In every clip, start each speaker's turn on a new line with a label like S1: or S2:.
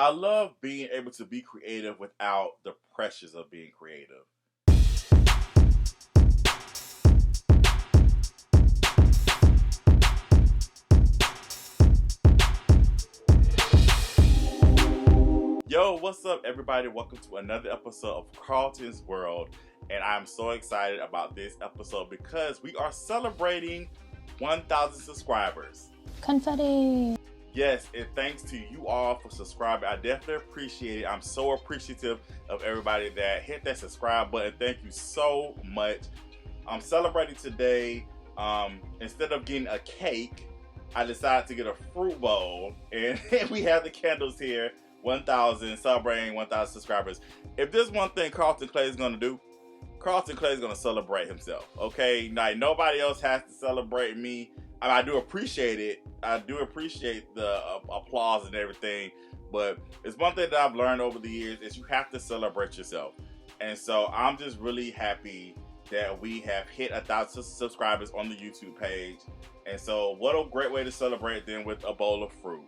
S1: I love being able to be creative without the pressures of being creative. Yo, what's up, everybody? Welcome to another episode of KARLTON'S World. And I'm so excited about this episode because we are celebrating 1,000 subscribers.
S2: Confetti!
S1: Yes, and thanks to you all for subscribing. I definitely appreciate it. I'm so appreciative of everybody that hit that subscribe button. Thank you so much. I'm celebrating today. Instead of getting a cake, I decided to get a fruit bowl. And we have the candles here. 1,000, celebrating 1,000 subscribers. If there's one thing Carlton Clay is going to do, Carlton Clay is going to celebrate himself. Okay? Like, nobody else has to celebrate me. I do appreciate it. I do appreciate the applause and everything, but it's one thing that I've learned over the years is you have to celebrate yourself. And so I'm just really happy that we have hit 1,000 subscribers on the YouTube page. And so what a great way to celebrate then with a bowl of fruit.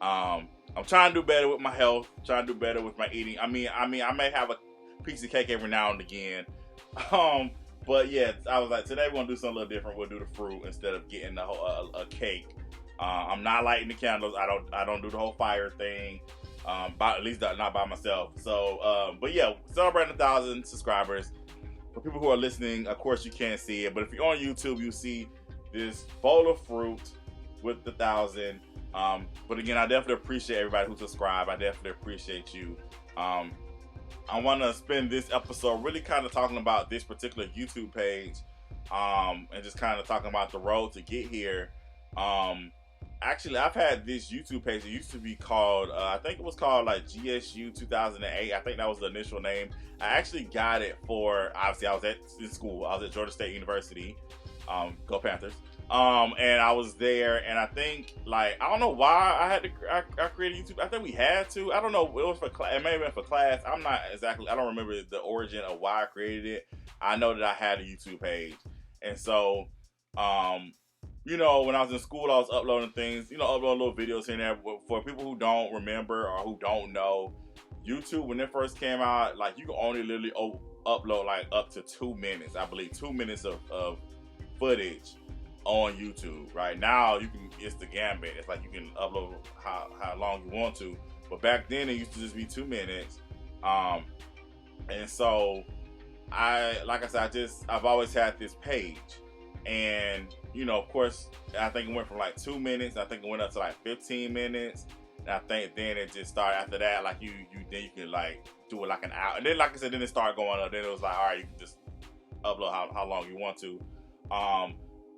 S1: I'm trying to do better with my health, trying to do better with my eating. I mean, I may have a piece of cake every now and again. But yeah, I was like, today we're gonna do something a little different. We'll do the fruit instead of getting a cake. I'm not lighting the candles. I don't do the whole fire thing. At least not by myself. So, but yeah, celebrating 1,000 subscribers. For people who are listening, of course you can't see it, but if you're on YouTube, you see this bowl of fruit with the 1,000. But again, I definitely appreciate everybody who subscribed. I definitely appreciate you. I want to spend this episode really kind of talking about this particular YouTube page, and just kind of talking about the road to get here. Actually, I've had this YouTube page. It used to be called, I think it was called like GSU 2008. I think that was the initial name. I actually got it for, obviously, I was in school. I was at Georgia State University. Go Panthers. And I was there, and I think, like, I don't know why I created YouTube. I think we had to. I don't know. It was for class. It may have been for class. I don't remember the origin of why I created it. I know that I had a YouTube page, and so, you know, when I was in school, I was uploading things. You know, uploading little videos here and there. For people who don't remember or who don't know, YouTube when it first came out, like, you can only literally upload like up to 2 minutes. I believe 2 minutes of footage on YouTube. Right now it's the gambit. It's like you can upload how long you want to, but back then it used to just be 2 minutes. And so I've always had this page, and you know, of course, I think it went from like 2 minutes, I think it went up to like 15 minutes, and I think then it just started after that, like you can like do it like an hour, and then like I said, then it started going up. Then it was like, all right, you can just upload how long you want to.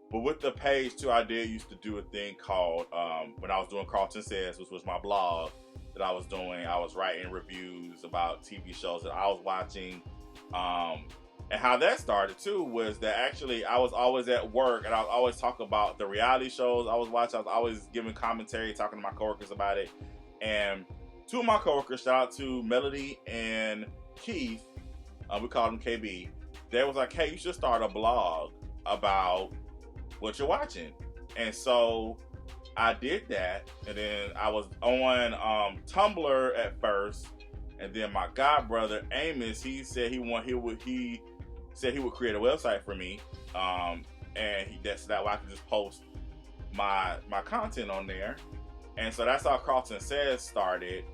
S1: But with the page too, I used to do a thing called, when I was doing Carlton Says, which was my blog that I was doing, I was writing reviews about TV shows that I was watching. And how that started too was that actually I was always at work, and I was always talking about the reality shows I was watching. I was always giving commentary, talking to my coworkers about it. And two of my coworkers, shout out to Melody and Keith, we called them KB, they was like, hey, you should start a blog about what you're watching. And so I did that, and then I was on Tumblr at first, and then my god brother Amos, he said he would create a website for me, and that's that way I could just post my content on there. And so that's how Carlton Says started.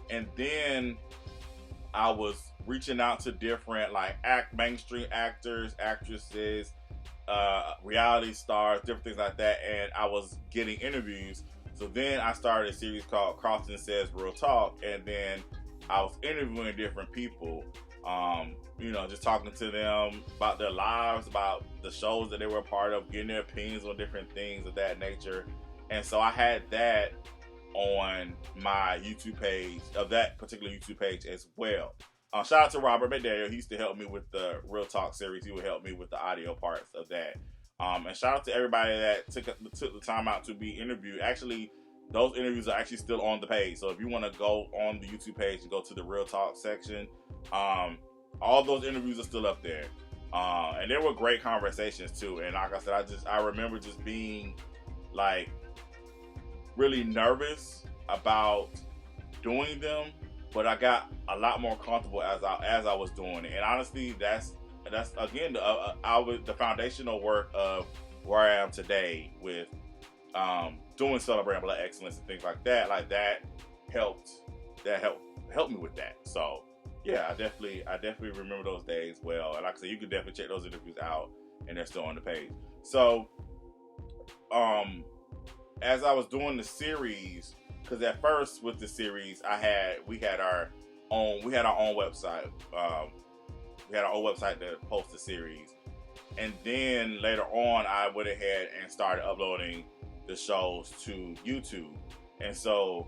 S1: And then I was reaching out to different like mainstream actors, actresses, reality stars, different things like that, and I was getting interviews. So then I started a series called Carlton Says Real Talk, and then I was interviewing different people, you know, just talking to them about their lives, about the shows that they were a part of, getting their opinions on different things of that nature. And so I had that on my YouTube page, of that particular YouTube page as well. Shout out to Robert McDaniel. He used to help me with the Real Talk series. He would help me with the audio parts of that. And shout out to everybody that took the time out to be interviewed. Actually, those interviews are actually still on the page. So if you want to go on the YouTube page and go to the Real Talk section, all those interviews are still up there. And there were great conversations too. And like I said, I remember just being like really nervous about doing them, but I got a lot more comfortable as I was doing it. And honestly, that's again the foundational work of where I am today with doing Celebrating Black Excellence and things like that. Like that helped me with that. So yeah, I definitely remember those days well. And like I said, you can definitely check those interviews out, and they're still on the page. So as I was doing the series, because at first with the series, we had our own website. We had our own website to post the series, and then later on, I went ahead and started uploading the shows to YouTube. And so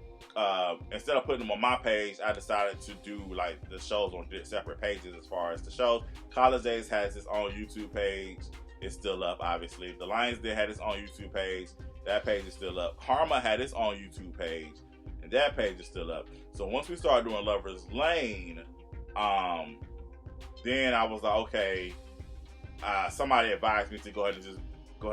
S1: instead of putting them on my page, I decided to do like the shows on separate pages. As far as the shows, College Days has its own YouTube page. It's still up, obviously. The Lions Den had its own YouTube page. That page is still up. Karma had its own YouTube page, and that page is still up. So once we started doing Lover's Lane, then I was like, okay, somebody advised me to go ahead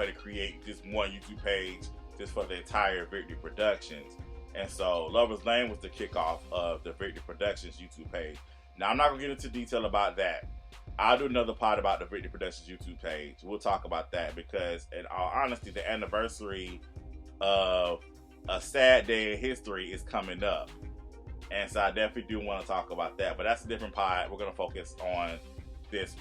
S1: and create just one YouTube page just for the entire Victory Productions. And so Lover's Lane was the kickoff of the Victory Productions YouTube page. Now I'm not gonna get into detail about that. I'll do another pod about the Victory Productions YouTube page. We'll talk about that because, in all honesty, the anniversary of a sad day in history is coming up. And so I definitely do want to talk about that. But that's a different pod. We're going to focus on this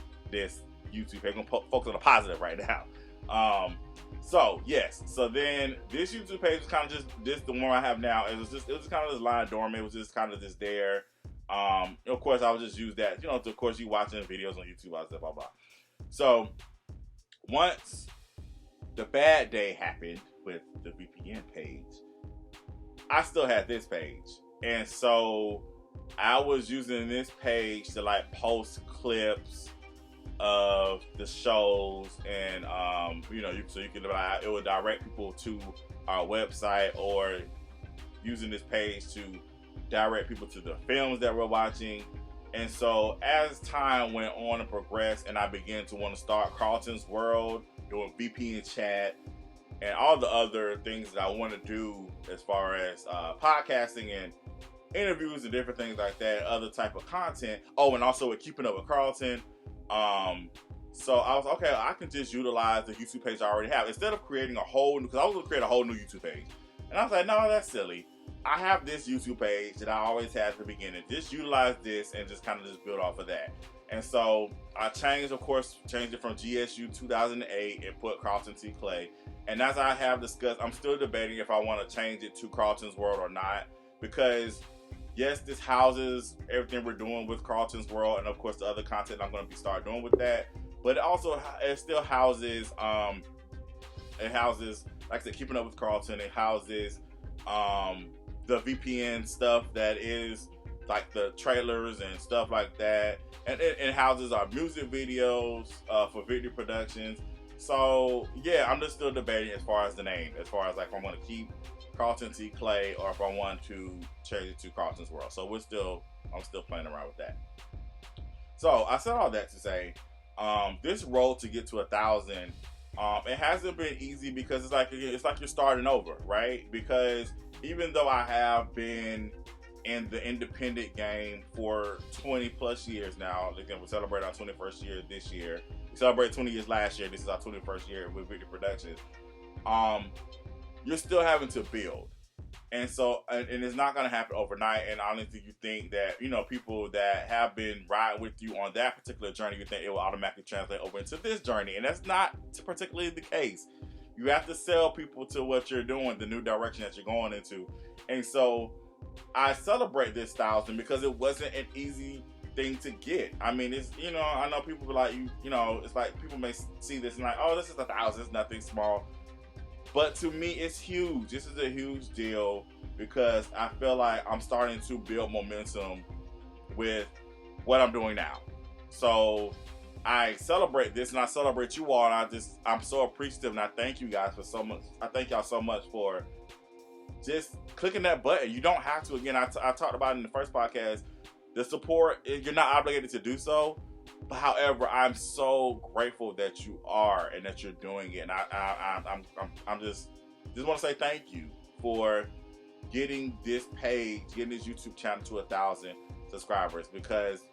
S1: YouTube page. We're going to focus on the positive right now. So, yes. So then this YouTube page was kind of just the one I have now. It was kind of just lying dormant. It was just kind of just there. Of course, I would just use that, of course, you watching videos on YouTube, blah, blah, blah. So, once the bad day happened with the VPN page, I still had this page. And so, I was using this page to, like, post clips of the shows and, so you can, it would direct people to our website, or using this page to direct people to the films that we're watching. And so as time went on and progressed, and I began to want to start KARLTON'S World, doing VPN chat, and all the other things that I want to do as far as podcasting and interviews and different things like that, other type of content. Oh, and also with Keeping Up with Carlton. So I was okay, I can just utilize the YouTube page I already have instead of creating because I was going to create a whole new YouTube page. And I was like, no, that's silly. I have this YouTube page that I always had at the beginning. Just utilize this and just kind of just build off of that. And so I changed it from GSU 2008 and put Carlton T. Clay. And as I have discussed, I'm still debating if I want to change it to KARLTON'S World or not. Because yes, this houses everything we're doing with KARLTON'S World, and of course the other content I'm going to start doing with that. But it still houses, like I said, Keeping Up with Carlton. It houses the VPN stuff that is like the trailers and stuff like that, and it houses our music videos for Victory Productions. So yeah, I'm just still debating as far as the name, as far as like if I'm going to keep Carlton T. Clay or if I want to change it to KARLTON'S World. So I'm still playing around with that. So I said all that to say, this road to get to 1,000, it hasn't been easy because it's like you're starting over, right? Because even though I have been in the independent game for 20 plus years now, again, we celebrate our 21st year this year. We celebrated 20 years last year. This is our 21st year with Victory Productions. You're still having to build. And so, and it's not going to happen overnight. And honestly, you think that, people that have been riding with you on that particular journey, you think it will automatically translate over into this journey. And that's not particularly the case. You have to sell people to what you're doing, the new direction that you're going into. And so I celebrate this 1,000 because it wasn't an easy thing to get. I mean, it's, I know people like, it's like people may see this and like, oh, this is 1,000, it's nothing small. But to me, it's huge. This is a huge deal because I feel like I'm starting to build momentum with what I'm doing now. So I celebrate this and I celebrate you all, and I'm so appreciative, and I thank you guys for so much. I thank y'all so much for just clicking that button. You don't have to. Again, I talked about it in the first podcast. The support, you're not obligated to do so. But however, I'm so grateful that you are and that you're doing it. And I'm just want to say thank you for getting this page, getting this YouTube channel to 1,000 subscribers. Because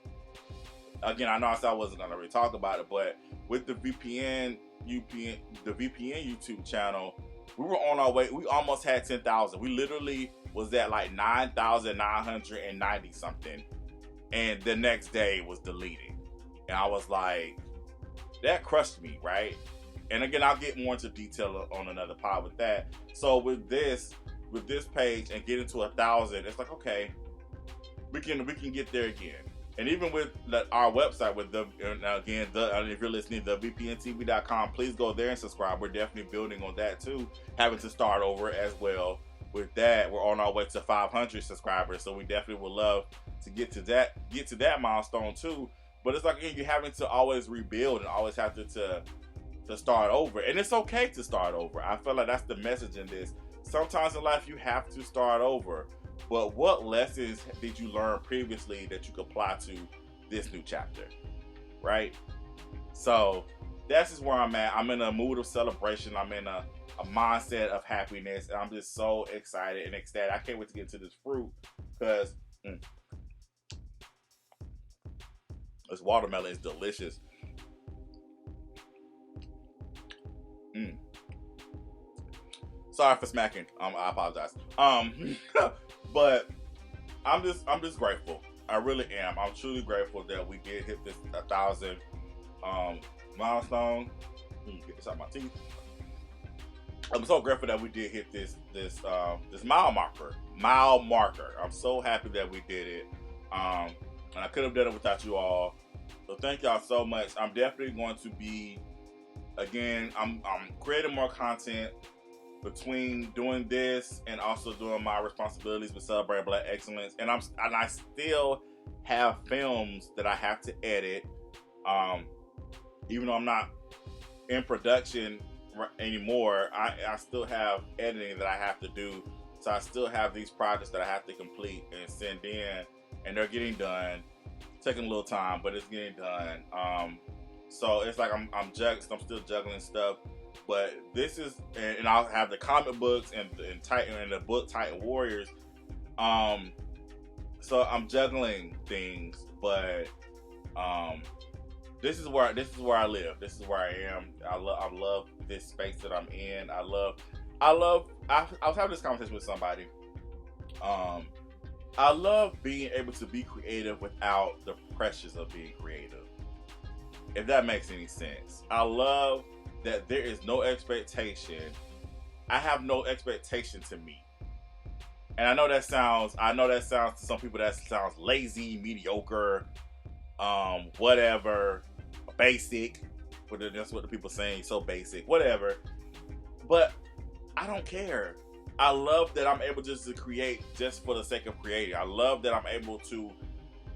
S1: again, I know I said I wasn't gonna really talk about it, but with the VPN YouTube channel, we were on our way. We almost had 10,000. We literally was at like 9,990 something, and the next day was deleted. And I was like, that crushed me, right? And again, I'll get more into detail on another pod with that. So with this page and getting to 1,000, it's like, okay, we can get there again. And even with our website, with if you're listening, thevpntv.com, please go there and subscribe. We're definitely building on that too, having to start over as well. With that, we're on our way to 500 subscribers, so we definitely would love to get to that milestone too. But it's like, again, you're having to always rebuild and always have to start over, and it's okay to start over. I feel like that's the message in this. Sometimes in life you have to start over. But what lessons did you learn previously that you could apply to this new chapter, right? So that's just where I'm at. I'm in a mood of celebration. I'm in a mindset of happiness, and I'm just so excited and ecstatic. I can't wait to get to this fruit, because this watermelon is delicious. Sorry for smacking. I apologize. But I'm just grateful. I really am. I'm truly grateful that we did hit this 1,000 milestone. Get this out of my teeth. I'm so grateful that we did hit this mile marker. I'm so happy that we did it. And I couldn't have done it without you all. So thank y'all so much. I'm definitely going to be, again, I'm creating more content between doing this and also doing my responsibilities with Celebrating Black Excellence. And I still have films that I have to edit. Even though I'm not in production anymore, I still have editing that I have to do. So I still have these projects that I have to complete and send in, and they're getting done. Taking a little time, but it's getting done. So it's like I'm still juggling stuff. But this is, and I'll have the comic books and the book Titan Warriors. So I'm juggling things, but this is where I live. This is where I am. I love this space that I'm in. I was having this conversation with somebody. I love being able to be creative without the pressures of being creative, if that makes any sense. I love that there is no expectation. I have no expectation to meet. And I know that sounds to some people that sounds lazy, mediocre, whatever, basic. That's what the people saying, so basic, whatever. But I don't care. I love that I'm able just to create just for the sake of creating. I love that I'm able to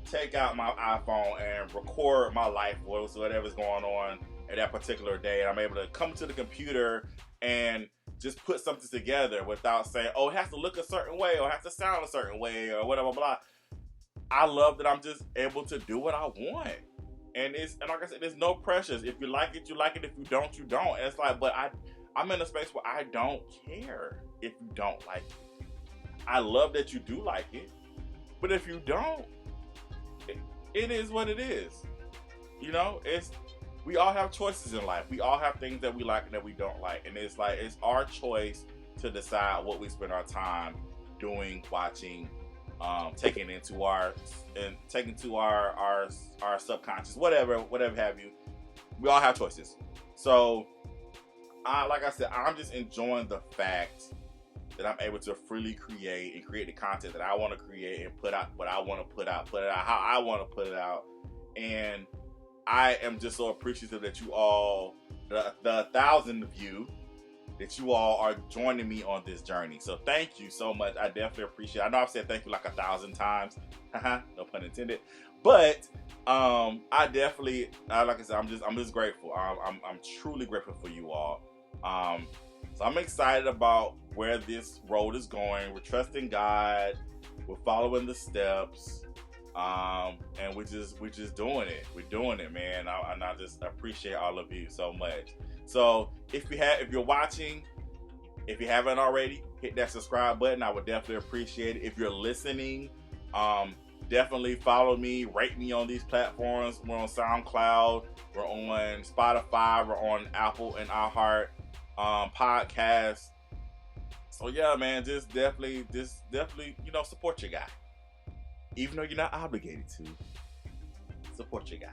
S1: take out my iPhone and record my life, whatever's going on at that particular day. And I'm able to come to the computer and just put something together without saying, oh, it has to look a certain way or it has to sound a certain way or whatever, blah. I love that I'm just able to do what I want. And like I said, there's no pressures. If you like it, you like it. If you don't, you don't. And it's like, but I'm in a space where I don't care if you don't like it. I love that you do like it. But if you don't, it is what it is. You know, we all have choices in life. We all have things that we like and that we don't like. And it's like, it's our choice to decide what we spend our time doing, watching, taking to our subconscious, whatever have you. We all have choices. So like I said, I'm just enjoying the fact that I'm able to freely create and create the content that I want to create and put out what I want to put it out how I want to put it out. And I am just so appreciative that you all, the 1,000 of you, that you all are joining me on this journey. So thank you so much. I definitely appreciate it. I know I've said thank you like 1,000 times. No pun intended. But I definitely, like I said, I'm just grateful. I'm truly grateful for you all. So I'm excited about where this road is going. We're trusting God. We're following the steps. And we're just doing it. We're doing it, man. And I just appreciate all of you so much. So if you're watching, if you haven't already, hit that subscribe button. I would definitely appreciate it. If you're listening, definitely follow me, rate me on these platforms. We're on SoundCloud, we're on Spotify, we're on Apple and iHeart podcasts. So yeah, man, just definitely, you know, support your guy. Even though you're not obligated to, support your guy.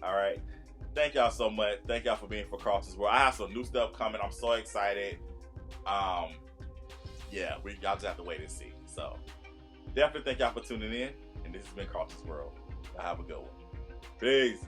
S1: All right. Thank y'all so much. Thank y'all for being for KARLTON'S World. I have some new stuff coming. I'm so excited. Yeah, y'all just have to wait and see. So definitely thank y'all for tuning in. And this has been KARLTON'S World. Y'all have a good one. Peace.